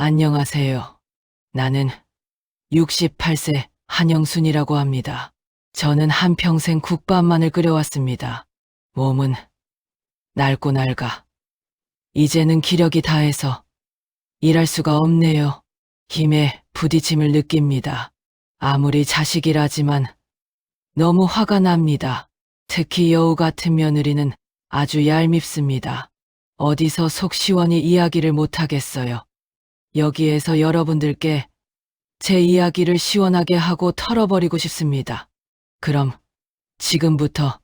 안녕하세요. 나는 68세 한영순이라고 합니다. 저는 한평생 국밥만을 끓여왔습니다. 몸은 낡고 낡아. 이제는 기력이 다해서 일할 수가 없네요. 힘에 부딪힘을 느낍니다. 아무리 자식이라지만 너무 화가 납니다. 특히 여우 같은 며느리는 아주 얄밉습니다. 어디서 속 시원히 이야기를 못하겠어요. 여기에서 여러분들께 제 이야기를 시원하게 하고 털어버리고 싶습니다. 그럼 지금부터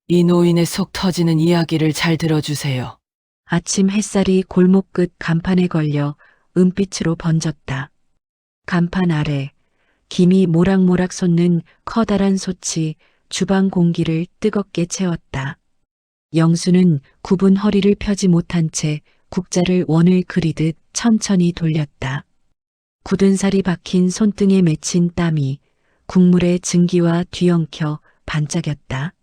이 노인의 속 터지는 이야기를 잘 들어주세요. 아침 햇살이 골목 끝 간판에 걸려 은빛으로 번졌다. 간판 아래 김이 모락모락 솟는 커다란 솥이 주방 공기를 뜨겁게 채웠다. 영수는 굽은 허리를 펴지 못한 채 국자를 원을 그리듯 천천히 돌렸다. 굳은 살이 박힌 손등에 맺힌 땀이 국물의 증기와 뒤엉켜 반짝였다.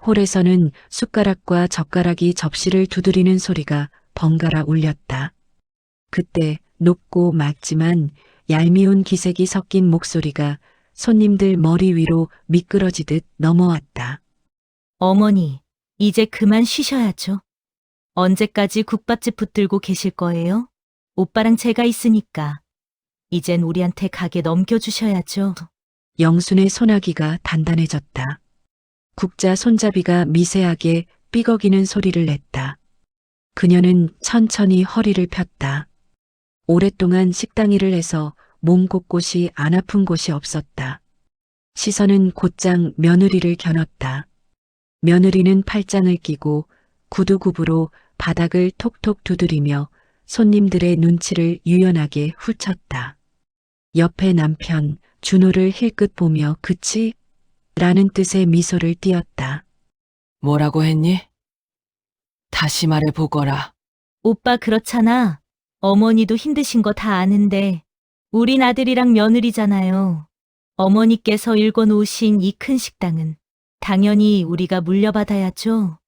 홀에서는 숟가락과 젓가락이 접시를 두드리는 소리가 번갈아 울렸다. 그때 높고 맑지만 얄미운 기색이 섞인 목소리가 손님들 머리 위로 미끄러지듯 넘어왔다. 어머니, 이제 그만 쉬셔야죠. 언제까지 국밥집 붙들고 계실 거예요? 오빠랑 제가 있으니까. 이젠 우리한테 가게 넘겨주셔야죠. 영순의 소나기가 단단해졌다. 국자 손잡이가 미세하게 삐걱이는 소리를 냈다. 그녀는 천천히 허리를 폈다. 오랫동안 식당 일을 해서 몸 곳곳이 안 아픈 곳이 없었다. 시선은 곧장 며느리를 겨눴다. 며느리는 팔짱을 끼고 구두굽으로 바닥을 톡톡 두드리며 손님들의 눈치를 유연하게 훑쳤다. 옆에 남편 준호를 힐끗 보며 그치? 라는 뜻의 미소를 띄었다. 뭐라고 했니? 다시 말해보거라. 오빠 그렇잖아. 어머니도 힘드신 거 다 아는데 우린 아들이랑 며느리잖아요. 어머니께서 읽어놓으신 이 큰 식당은 당연히 우리가 물려받아야죠.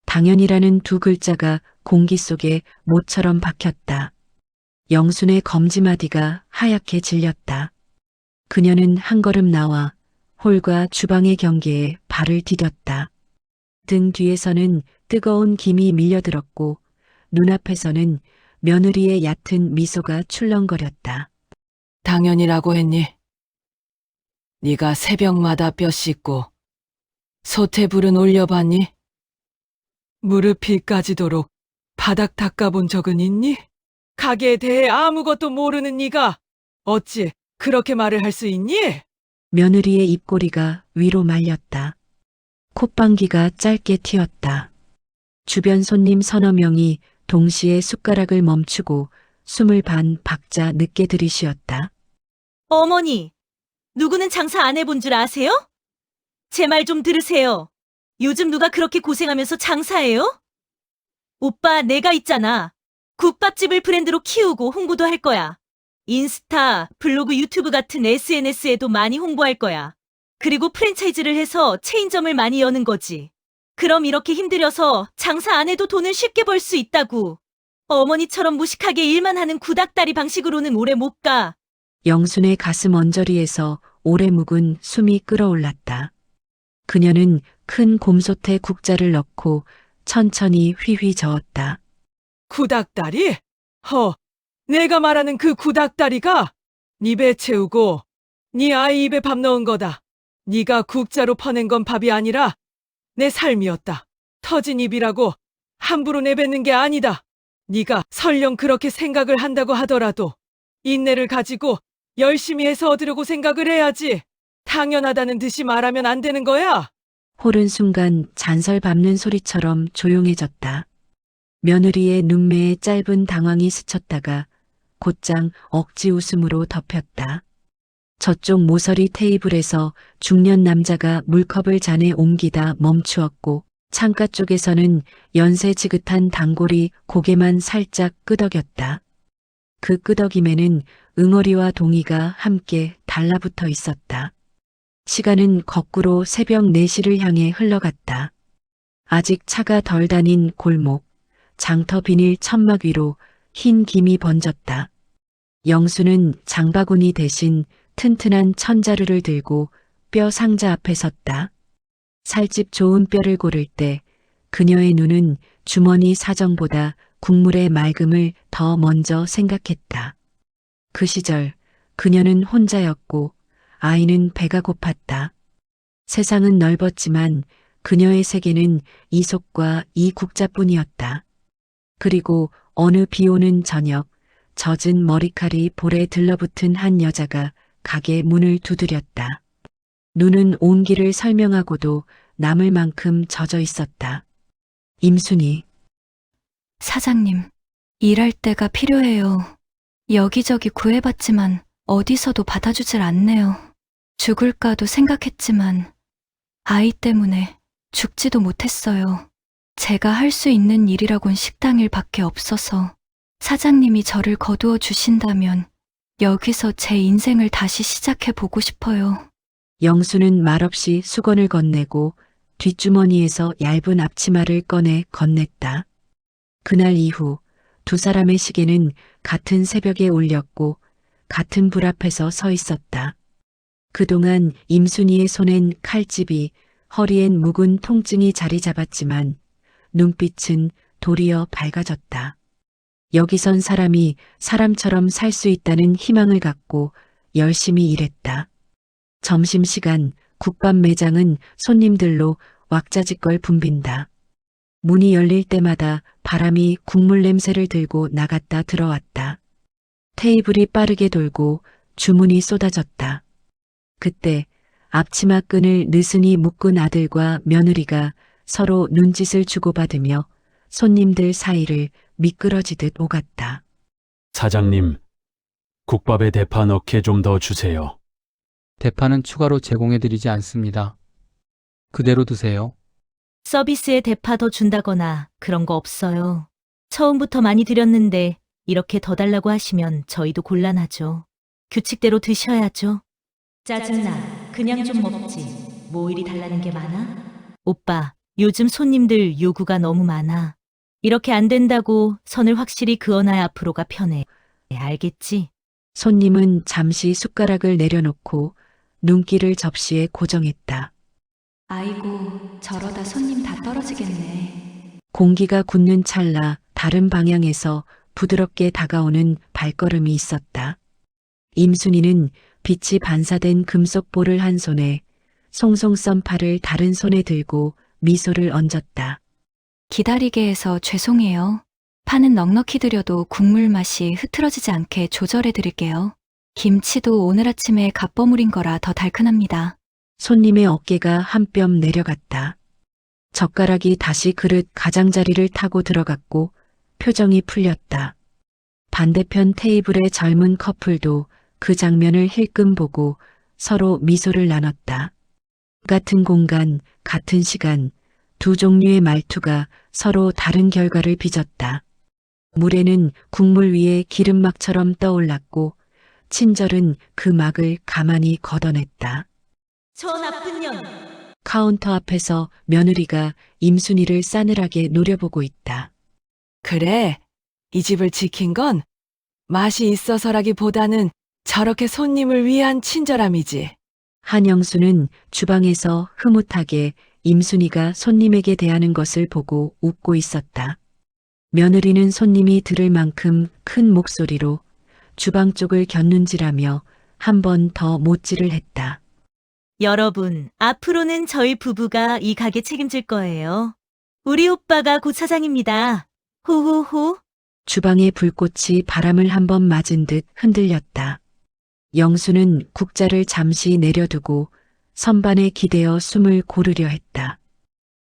당연이라는 두 글자가 공기 속에 모처럼 박혔다. 영순의 검지마디가 하얗게 질렸다. 그녀는 한 걸음 나와 홀과 주방의 경계에 발을 디뎠다. 등 뒤에서는 뜨거운 김이 밀려들었고 눈앞에서는 며느리의 얕은 미소가 출렁거렸다. 당연이라고 했니? 네가 새벽마다 뼈 씻고 소태불은 올려봤니? 무릎이 까지도록 바닥 닦아본 적은 있니? 가게에 대해 아무것도 모르는 네가 어찌 그렇게 말을 할 수 있니? 며느리의 입꼬리가 위로 말렸다. 콧방귀가 짧게 튀었다. 주변 손님 서너 명이 동시에 숟가락을 멈추고 숨을 반 박자 늦게 들이쉬었다. 어머니, 누구는 장사 안 해본 줄 아세요? 제 말 좀 들으세요. 요즘 누가 그렇게 고생하면서 장사해요? 오빠, 내가 있잖아. 국밥집을 브랜드로 키우고 홍보도 할 거야. 인스타, 블로그, 유튜브 같은 SNS에도 많이 홍보할 거야. 그리고 프랜차이즈를 해서 체인점을 많이 여는 거지. 그럼 이렇게 힘들여서 장사 안 해도 돈을 쉽게 벌 수 있다고. 어머니처럼 무식하게 일만 하는 구닥다리 방식으로는 오래 못 가. 영순의 가슴 언저리에서 오래 묵은 숨이 끓어올랐다. 그녀는 큰 곰솥에 국자를 넣고 천천히 휘휘 저었다. 구닥다리? 내가 말하는 그 구닥다리가 네 배 채우고 네 아이 입에 밥 넣은 거다. 네가 국자로 퍼낸 건 밥이 아니라 내 삶이었다. 터진 입이라고 함부로 내뱉는 게 아니다. 네가 설령 그렇게 생각을 한다고 하더라도 인내를 가지고 열심히 해서 얻으려고 생각을 해야지. 당연하다는 듯이 말하면 안 되는 거야. 홀은 순간 잔설 밟는 소리처럼 조용해졌다. 며느리의 눈매에 짧은 당황이 스쳤다가 곧장 억지 웃음으로 덮였다. 저쪽 모서리 테이블에서 중년 남자가 물컵을 잔에 옮기다 멈추었고 창가 쪽에서는 연세 지긋한 단골이 고개만 살짝 끄덕였다. 그 끄덕임에는 응어리와 동이가 함께 달라붙어 있었다. 시간은 거꾸로 새벽 4시를 향해 흘러갔다. 아직 차가 덜 다닌 골목, 장터 비닐 천막 위로 흰 김이 번졌다. 영수는 장바구니 대신 튼튼한 천자루를 들고 뼈 상자 앞에 섰다. 살집 좋은 뼈를 고를 때 그녀의 눈은 주머니 사정보다 국물의 맑음을 더 먼저 생각했다. 그 시절 그녀는 혼자였고 아이는 배가 고팠다. 세상은 넓었지만 그녀의 세계는 이속과 이 국자뿐이었다. 그리고 어느 비 오는 저녁 젖은 머리칼이 볼에 들러붙은 한 여자가 가게 문을 두드렸다. 눈은 온 길을 설명하고도 남을 만큼 젖어 있었다. 임순이. 사장님, 일할 때가 필요해요. 여기저기 구해봤지만 어디서도 받아주질 않네요. 죽을까도 생각했지만 아이 때문에 죽지도 못했어요. 제가 할 수 있는 일이라곤 식당 일밖에 없어서 사장님이 저를 거두어 주신다면 여기서 제 인생을 다시 시작해보고 싶어요. 영수는 말없이 수건을 건네고 뒷주머니에서 얇은 앞치마를 꺼내 건넸다. 그날 이후 두 사람의 시계는 같은 새벽에 울렸고 같은 불 앞에서 서 있었다. 그동안 임순이의 손엔 칼집이, 허리엔 묵은 통증이 자리 잡았지만 눈빛은 도리어 밝아졌다. 여기선 사람이 사람처럼 살 수 있다는 희망을 갖고 열심히 일했다. 점심시간 국밥 매장은 손님들로 왁자지껄 붐빈다. 문이 열릴 때마다 바람이 국물 냄새를 들고 나갔다 들어왔다. 테이블이 빠르게 돌고 주문이 쏟아졌다. 그때 앞치마 끈을 느슨히 묶은 아들과 며느리가 서로 눈짓을 주고받으며 손님들 사이를 미끄러지듯 오갔다. 사장님, 국밥에 대파 넣게 좀 더 주세요. 대파는 추가로 제공해드리지 않습니다. 그대로 드세요. 서비스에 대파 더 준다거나 그런 거 없어요. 처음부터 많이 드렸는데 이렇게 더 달라고 하시면 저희도 곤란하죠. 규칙대로 드셔야죠. 짜증나. 그냥 좀 먹지. 뭐 이리 달라는 게 많아? 오빠, 요즘 손님들 요구가 너무 많아. 이렇게 안 된다고 선을 확실히 그어놔야 앞으로가 편해. 알겠지? 손님은 잠시 숟가락을 내려놓고 눈길을 접시에 고정했다. 아이고, 저러다 손님 다 떨어지겠네. 공기가 굳는 찰나 다른 방향에서 부드럽게 다가오는 발걸음이 있었다. 임순이는 빛이 반사된 금속 볼을 한 손에 송송 썬 팔을 다른 손에 들고 미소를 얹었다. 기다리게 해서 죄송해요. 파는 넉넉히 드려도 국물 맛이 흐트러지지 않게 조절해 드릴게요. 김치도 오늘 아침에 갓 버무린 거라 더 달큰합니다. 손님의 어깨가 한 뼘 내려갔다. 젓가락이 다시 그릇 가장자리를 타고 들어갔고 표정이 풀렸다. 반대편 테이블의 젊은 커플도 그 장면을 힐끔 보고 서로 미소를 나눴다. 같은 공간, 같은 시간, 두 종류의 말투가 서로 다른 결과를 빚었다. 물에는 국물 위에 기름막처럼 떠올랐고 친절은 그 막을 가만히 걷어냈다. 저 나쁜 년. 카운터 앞에서 며느리가 임순이를 싸늘하게 노려보고 있다. 그래, 이 집을 지킨 건 맛이 있어서라기보다는 저렇게 손님을 위한 친절함이지. 한영수는 주방에서 흐뭇하게 임순이가 손님에게 대하는 것을 보고 웃고 있었다. 며느리는 손님이 들을 만큼 큰 목소리로 주방 쪽을 곁눈질하며 한 번 더 못질을 했다. 여러분, 앞으로는 저희 부부가 이 가게 책임질 거예요. 우리 오빠가 곧 사장입니다. 호호호. 주방의 불꽃이 바람을 한 번 맞은 듯 흔들렸다. 영수는 국자를 잠시 내려두고 선반에 기대어 숨을 고르려 했다.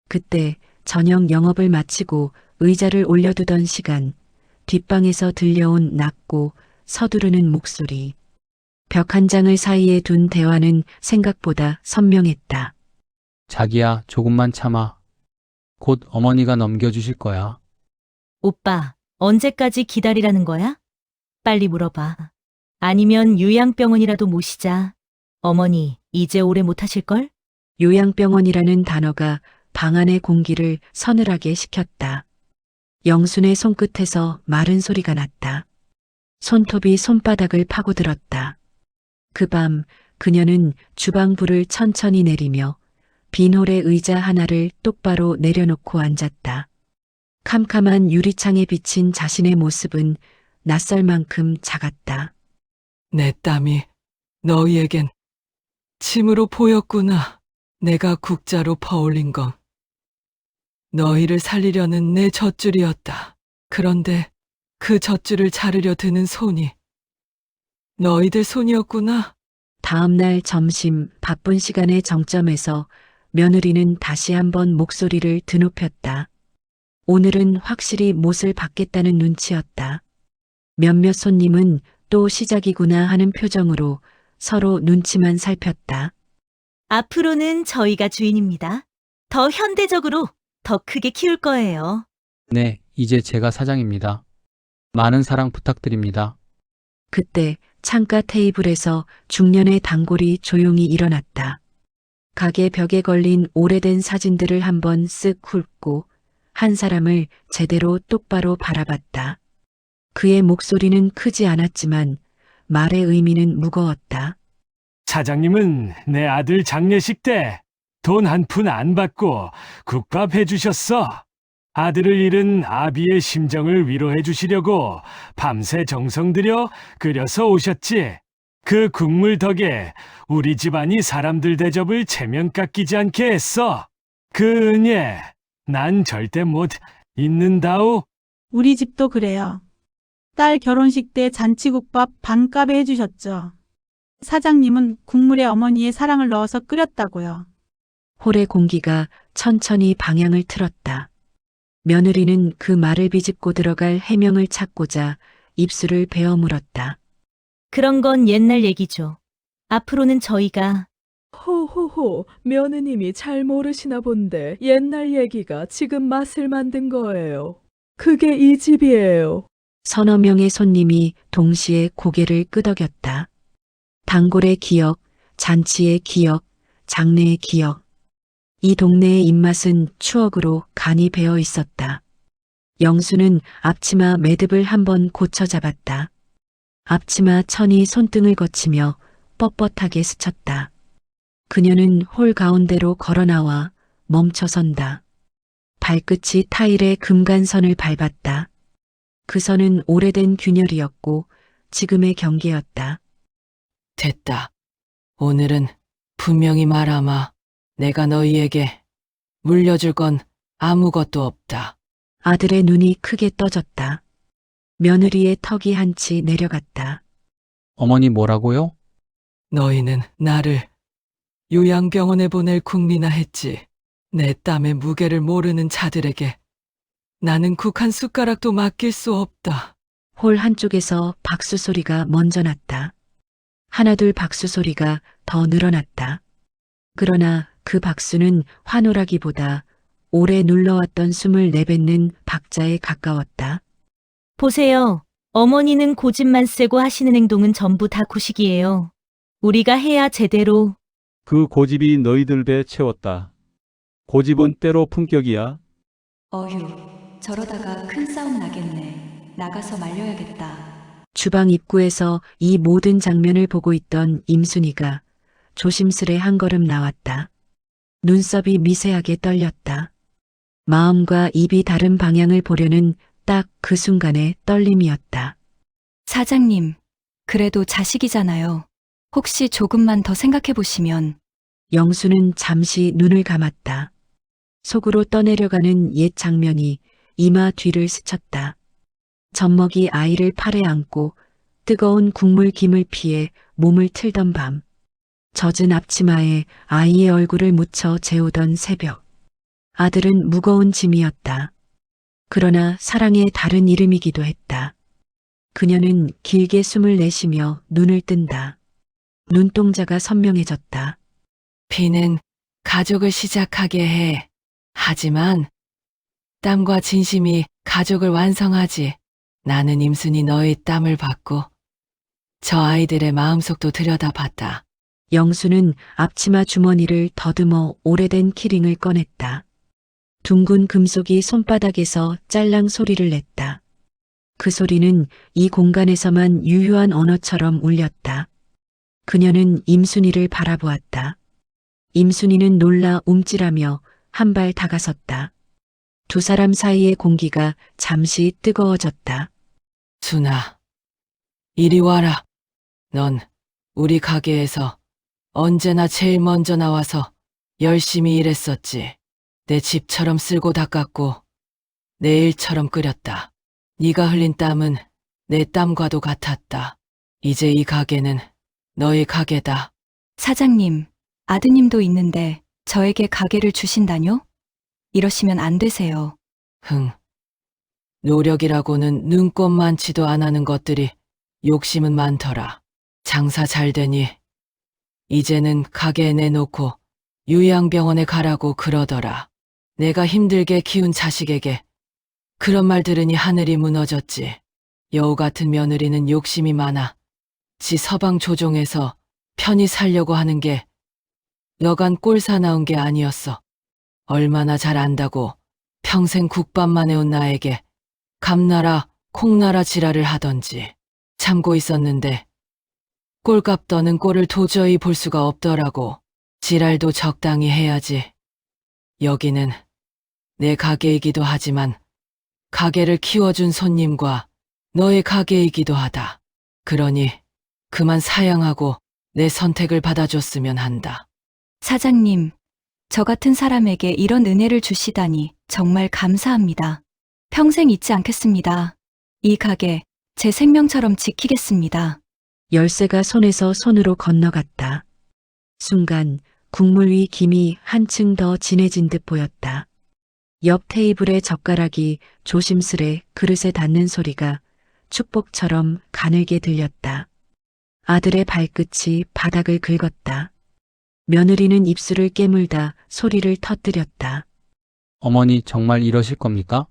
그때 저녁 영업을 마치고 의자를 올려두던 시간, 뒷방에서 들려온 낮고 서두르는 목소리. 벽 한 장을 사이에 둔 대화는 생각보다 선명했다. 자기야, 조금만 참아. 곧 어머니가 넘겨주실 거야. 오빠, 언제까지 기다리라는 거야? 빨리 물어봐. 아니면 요양병원이라도 모시자. 어머니, 이제 오래 못 하실걸? 요양병원이라는 단어가 방 안의 공기를 서늘하게 식혔다. 영순의 손끝에서 마른 소리가 났다. 손톱이 손바닥을 파고들었다. 그 밤 그녀는 주방불을 천천히 내리며 빈홀의 의자 하나를 똑바로 내려놓고 앉았다. 캄캄한 유리창에 비친 자신의 모습은 낯설 만큼 작았다. 내 땀이 너희에겐 침으로 보였구나. 내가 국자로 퍼올린 건 너희를 살리려는 내 젖줄이었다. 그런데 그 젖줄을 자르려 드는 손이 너희들 손이었구나. 다음 날 점심 바쁜 시간의 정점에서 며느리는 다시 한번 목소리를 드높였다. 오늘은 확실히 못을 받겠다는 눈치였다. 몇몇 손님은 또 시작이구나 하는 표정으로 서로 눈치만 살폈다. 앞으로는 저희가 주인입니다. 더 현대적으로, 더 크게 키울 거예요. 네, 이제 제가 사장입니다. 많은 사랑 부탁드립니다. 그때 창가 테이블에서 중년의 단골이 조용히 일어났다. 가게 벽에 걸린 오래된 사진들을 한번 쓱 훑고 한 사람을 제대로 똑바로 바라봤다. 그의 목소리는 크지 않았지만 말의 의미는 무거웠다. 사장님은 내 아들 장례식 때 돈 한 푼 안 받고 국밥 해주셨어. 아들을 잃은 아비의 심정을 위로해 주시려고 밤새 정성 들여 끓여서 오셨지. 그 국물 덕에 우리 집안이 사람들 대접을 체면 깎이지 않게 했어. 그 은혜 난 절대 못 잊는다오. 우리 집도 그래요. 딸 결혼식 때 잔치국밥 반값에 해주셨죠. 사장님은 국물에 어머니의 사랑을 넣어서 끓였다고요. 홀의 공기가 천천히 방향을 틀었다. 며느리는 그 말을 비집고 들어갈 해명을 찾고자 입술을 베어 물었다. 그런 건 옛날 얘기죠. 앞으로는 저희가 호호호, 며느님이 잘 모르시나 본데 옛날 얘기가 지금 맛을 만든 거예요. 그게 이 집이에요. 서너 명의 손님이 동시에 고개를 끄덕였다. 단골의 기억, 잔치의 기억, 장례의 기억. 이 동네의 입맛은 추억으로 간이 배어 있었다. 영수는 앞치마 매듭을 한번 고쳐 잡았다. 앞치마 천이 손등을 거치며 뻣뻣하게 스쳤다. 그녀는 홀 가운데로 걸어나와 멈춰선다. 발끝이 타일의 금간선을 밟았다. 그 선은 오래된 균열이었고 지금의 경계였다. 됐다. 오늘은 분명히 말하마. 내가 너희에게 물려줄 건 아무것도 없다. 아들의 눈이 크게 떠졌다. 며느리의 턱이 한치 내려갔다. 어머니 뭐라고요? 너희는 나를 요양병원에 보낼 국리나 했지. 내 땀의 무게를 모르는 자들에게 나는 국 한 숟가락도 맡길 수 없다. 홀 한쪽에서 박수 소리가 먼저 났다. 하나둘 박수 소리가 더 늘어났다. 그러나 그 박수는 환호라기보다 오래 눌러왔던 숨을 내뱉는 박자에 가까웠다. 보세요. 어머니는 고집만 세고 하시는 행동은 전부 다 구식이에요. 우리가 해야 제대로. 그 고집이 너희들 배 채웠다. 고집은 때로 품격이야. 어휴, 저러다가 큰 싸움 나겠네. 나가서 말려야겠다. 주방 입구에서 이 모든 장면을 보고 있던 임순이가 조심스레 한 걸음 나왔다. 눈썹이 미세하게 떨렸다. 마음과 입이 다른 방향을 보려는 딱 그 순간의 떨림이었다. 사장님, 그래도 자식이잖아요. 혹시 조금만 더 생각해 보시면. 영수는 잠시 눈을 감았다. 속으로 떠내려가는 옛 장면이 이마 뒤를 스쳤다. 젖먹이 아이를 팔에 안고 뜨거운 국물 김을 피해 몸을 틀던 밤. 젖은 앞치마에 아이의 얼굴을 묻혀 재우던 새벽. 아들은 무거운 짐이었다. 그러나 사랑의 다른 이름이기도 했다. 그녀는 길게 숨을 내쉬며 눈을 뜬다. 눈동자가 선명해졌다. 비는 가족을 시작하게 해. 하지만 땀과 진심이 가족을 완성하지. 나는 임순이 너의 땀을 받고 저 아이들의 마음속도 들여다봤다. 영수는 앞치마 주머니를 더듬어 오래된 키링을 꺼냈다. 둥근 금속이 손바닥에서 짤랑 소리를 냈다. 그 소리는 이 공간에서만 유효한 언어처럼 울렸다. 그녀는 임순이를 바라보았다. 임순이는 놀라 움찔하며 한 발 다가섰다. 두 사람 사이의 공기가 잠시 뜨거워졌다. 순아, 이리 와라. 넌 우리 가게에서 언제나 제일 먼저 나와서 열심히 일했었지. 내 집처럼 쓸고 닦았고 내 일처럼 끓였다. 네가 흘린 땀은 내 땀과도 같았다. 이제 이 가게는 너의 가게다. 사장님, 아드님도 있는데 저에게 가게를 주신다뇨? 이러시면 안 되세요. 노력이라고는 눈꼽만치도 안 하는 것들이 욕심은 많더라. 장사 잘 되니 이제는 가게에 내놓고 요양병원에 가라고 그러더라. 내가 힘들게 키운 자식에게 그런 말 들으니 하늘이 무너졌지. 여우 같은 며느리는 욕심이 많아. 지 서방 조종에서 편히 살려고 하는 게 여간 꼴 사나운 게 아니었어. 얼마나 잘 안다고 평생 국밥만 해온 나에게 감나라 콩나라 지랄을 하던지 참고 있었는데 꼴값 떠는 꼴을 도저히 볼 수가 없더라고. 지랄도 적당히 해야지. 여기는 내 가게이기도 하지만 가게를 키워준 손님과 너의 가게이기도 하다. 그러니 그만 사양하고 내 선택을 받아줬으면 한다. 사장님, 저 같은 사람에게 이런 은혜를 주시다니 정말 감사합니다. 평생 잊지 않겠습니다. 이 가게 제 생명처럼 지키겠습니다. 열쇠가 손에서 손으로 건너갔다. 순간 국물 위 김이 한층 더 진해진 듯 보였다. 옆 테이블의 젓가락이 조심스레 그릇에 닿는 소리가 축복처럼 가늘게 들렸다. 아들의 발끝이 바닥을 긁었다. 며느리는 입술을 깨물다 소리를 터뜨렸다. 어머니 정말 이러실 겁니까?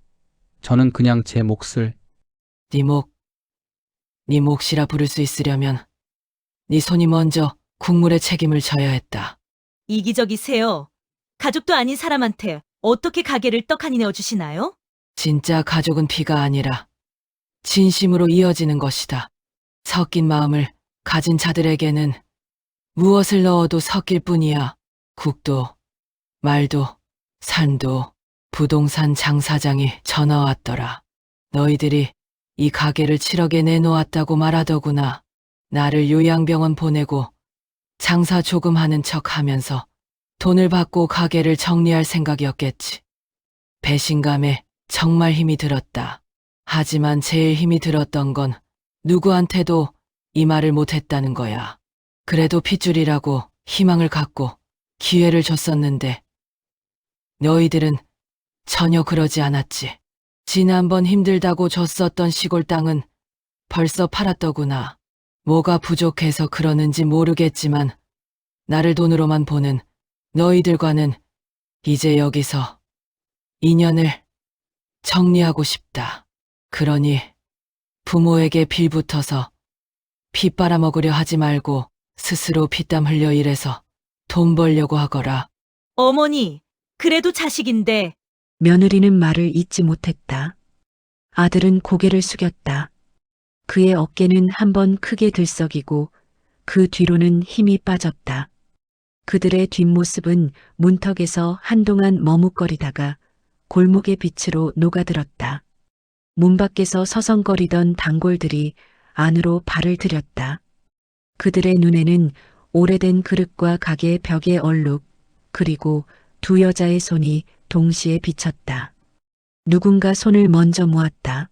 저는 그냥 제 몫을. 네 몫이라 부를 수 있으려면 네 손이 먼저 국물의 책임을 져야 했다. 이기적이세요. 가족도 아닌 사람한테 어떻게 가게를 떡하니 내어주시나요? 진짜 가족은 피가 아니라 진심으로 이어지는 것이다. 섞인 마음을 가진 자들에게는 무엇을 넣어도 섞일 뿐이야. 국도, 말도, 산도, 부동산 장사장이 전화 왔더라. 너희들이 이 가게를 7억에 내놓았다고 말하더구나. 나를 요양병원 보내고 장사 조금 하는 척 하면서 돈을 받고 가게를 정리할 생각이었겠지. 배신감에 정말 힘이 들었다. 하지만 제일 힘이 들었던 건 누구한테도 이 말을 못했다는 거야. 그래도 핏줄이라고 희망을 갖고 기회를 줬었는데 너희들은 전혀 그러지 않았지. 지난번 힘들다고 줬었던 시골 땅은 벌써 팔았더구나. 뭐가 부족해서 그러는지 모르겠지만 나를 돈으로만 보는 너희들과는 이제 여기서 인연을 정리하고 싶다. 그러니 부모에게 빌붙어서 피 빨아먹으려 하지 말고 스스로 피땀 흘려 일해서 돈 벌려고 하거라. 어머니, 그래도 자식인데 며느리는 말을 잇지 못했다. 아들은 고개를 숙였다. 그의 어깨는 한번 크게 들썩이고 그 뒤로는 힘이 빠졌다. 그들의 뒷모습은 문턱에서 한동안 머뭇거리다가 골목의 빛으로 녹아들었다. 문 밖에서 서성거리던 단골들이 안으로 발을 들였다. 그들의 눈에는 오래된 그릇과 가게 벽의 얼룩, 그리고 두 여자의 손이 동시에 비쳤다. 누군가 손을 먼저 모았다.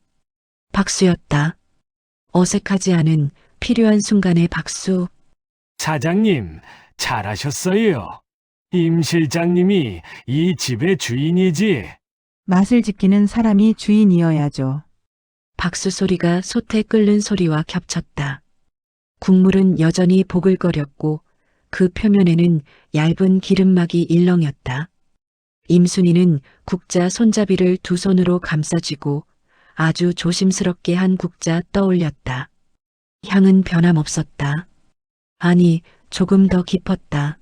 박수였다. 어색하지 않은 필요한 순간의 박수. 사장님, 잘하셨어요. 임 실장님이 이 집의 주인이지. 맛을 지키는 사람이 주인이어야죠. 박수 소리가 솥에 끓는 소리와 겹쳤다. 국물은 여전히 보글거렸고 그 표면에는 얇은 기름막이 일렁였다. 임순이는 국자 손잡이를 두 손으로 감싸쥐고 아주 조심스럽게 한 국자 떠올렸다. 향은 변함없었다. 아니, 조금 더 깊었다.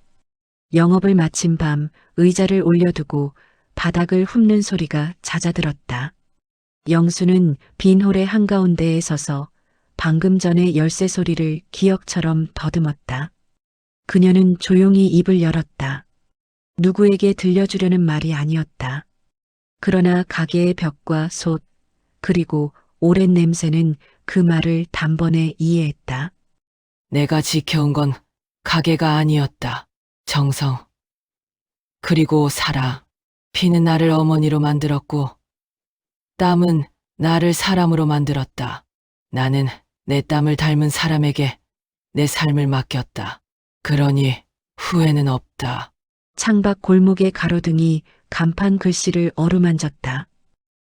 영업을 마친 밤 의자를 올려두고 바닥을 훑는 소리가 잦아들었다. 영수는 빈 홀의 한가운데에 서서 방금 전의 열쇠 소리를 기억처럼 더듬었다. 그녀는 조용히 입을 열었다. 누구에게 들려주려는 말이 아니었다. 그러나 가게의 벽과 솥, 그리고 오랜 냄새는 그 말을 단번에 이해했다. 내가 지켜온 건 가게가 아니었다. 정성. 그리고 사랑. 피는 나를 어머니로 만들었고, 땀은 나를 사람으로 만들었다. 나는 내 땀을 닮은 사람에게 내 삶을 맡겼다. 그러니 후회는 없다. 창밖 골목의 가로등이 간판 글씨를 어루만졌다.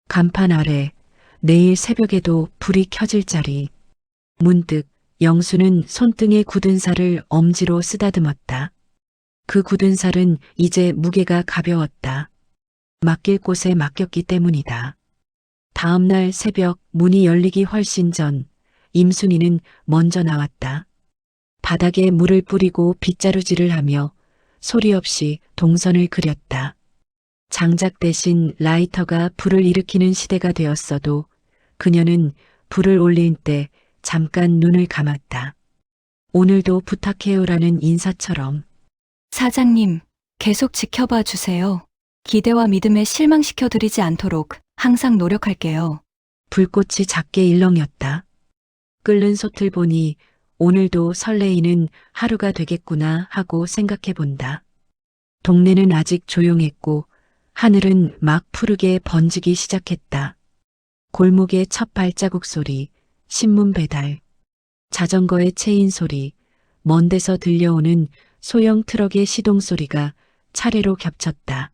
간판 아래 내일 새벽에도 불이 켜질 자리. 문득 영수는 손등에 굳은 살을 엄지로 쓰다듬었다. 그 굳은 살은 이제 무게가 가벼웠다. 맡길 곳에 맡겼기 때문이다. 다음 날 새벽 문이 열리기 훨씬 전 임순이는 먼저 나왔다. 바닥에 물을 뿌리고 빗자루질을 하며 소리 없이 동선을 그렸다. 장작 대신 라이터가 불을 일으키는 시대가 되었어도 그녀는 불을 올릴 때 잠깐 눈을 감았다. 오늘도 부탁해요라는 인사처럼. 사장님, 계속 지켜봐 주세요. 기대와 믿음에 실망시켜 드리지 않도록 항상 노력할게요. 불꽃이 작게 일렁였다. 끓는 솥을 보니 오늘도 설레이는 하루가 되겠구나 하고 생각해 본다. 동네는 아직 조용했고 하늘은 막 푸르게 번지기 시작했다. 골목의 첫 발자국 소리, 신문 배달, 자전거의 체인 소리, 먼 데서 들려오는 소형 트럭의 시동 소리가 차례로 겹쳤다.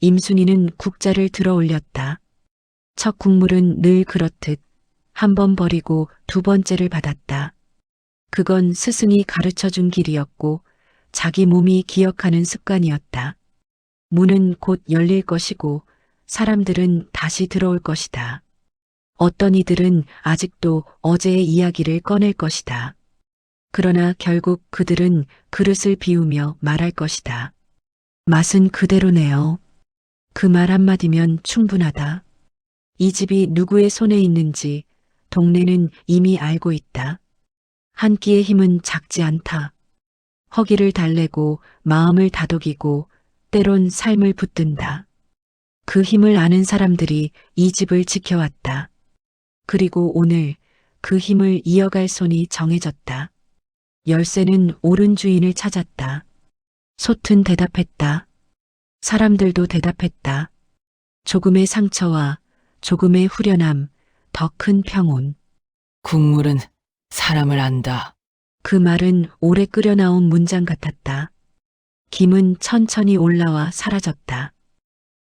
임순이는 국자를 들어 올렸다. 첫 국물은 늘 그렇듯 한 번 버리고 두 번째를 받았다. 그건 스승이 가르쳐준 길이었고 자기 몸이 기억하는 습관이었다. 문은 곧 열릴 것이고 사람들은 다시 들어올 것이다. 어떤 이들은 아직도 어제의 이야기를 꺼낼 것이다. 그러나 결국 그들은 그릇을 비우며 말할 것이다. 맛은 그대로네요. 그 말 한마디면 충분하다. 이 집이 누구의 손에 있는지 동네는 이미 알고 있다. 한 끼의 힘은 작지 않다. 허기를 달래고 마음을 다독이고 때론 삶을 붙든다. 그 힘을 아는 사람들이 이 집을 지켜왔다. 그리고 오늘 그 힘을 이어갈 손이 정해졌다. 열쇠는 옳은 주인을 찾았다. 솥은 대답했다. 사람들도 대답했다. 조금의 상처와 조금의 후련함, 더 큰 평온. 국물은 사람을 안다. 그 말은 오래 끓여 나온 문장 같았다. 김은 천천히 올라와 사라졌다.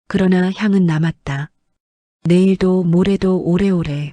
그러나 향은 남았다. 내일도 모레도 오래오래